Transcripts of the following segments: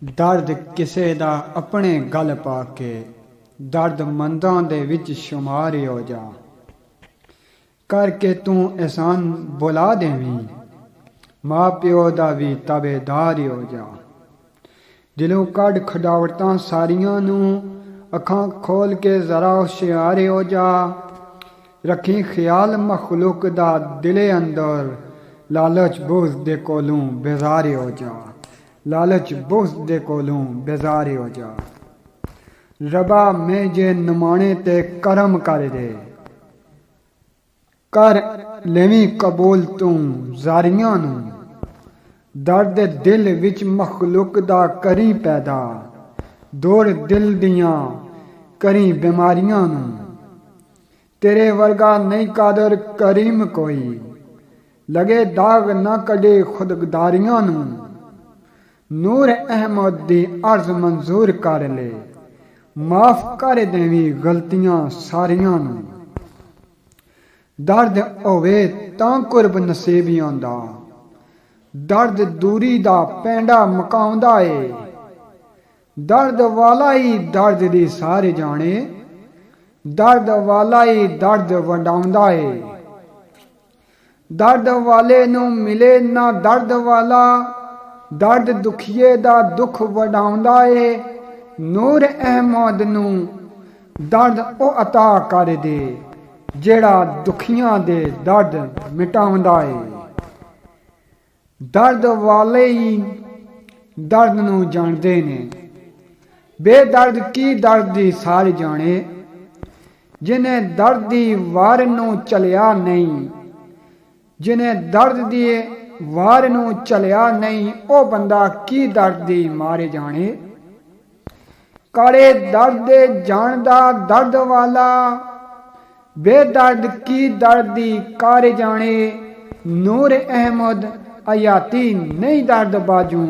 दर्द किसे दा अपने गल पाके दर्द मंदां दे विच शुमार हो जा करके तू एहसान बुला देवीं माँ प्यो दा भी ताबेदार हो जा दिलों कढ़ खड़ावटां सारियां नू अखां खोल के जरा होशियार हो जा रखी ख्याल मखलूक दा दिले अंदर लालच बुग़्ज़ दे कोलों बेजार हो जा लालच बुग़्ज़ दे कोलों बेजार हो जा रबा में जे नमाने ते करम कर दे कर लेवी कबूल तू जारियां नू दर्द दिल विच मखलूक दा करी पैदा दौड़ दिल दियां करी बीमारियां नू तेरे वर्गा नहीं कादर करीम कोई लगे दाग ना कड़े खुदगदारियां नू नूर अहमद दी अर्ज मंजूर कर ले माफ कर देवी गलतियां सारियां नू दर्द होवे तां कुर्ब नसीब आंदा दर्द दूरी दा पैंडा मकाउंदा ए दर्द वाला ही दर्द दी सारे जाने दर्द वाला ही दर्द वंडाउंदा ए दर्द वाले नू मिले ना दर्द वाला दर्द दुखिए दा दुख वडाउंदा ए नूर अहमद नू दर्द ओ अता कर दे जेड़ा दुखियां दे दर्द मिटाउंदा ए दर्द वाले ही दर्द नू जानदे ने बेदर्द की दर्द दी सारी जाने जिन्हें दर्द दी वार नू चलिया नहीं जिन्हें दर्द दी वार नू चलिया नहीं ओ बंदा की दर्द दी मारे जाने काले दर्द दे जानदा दर्द वाला बेदर्द की दर्द दी कार जाने नूर अहमद अयाती नहीं दर्द बाजू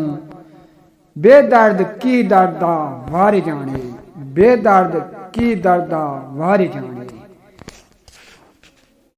बेदर्द की दर्द दा वार जाने बेदर्द की दर्द दा वार जाने।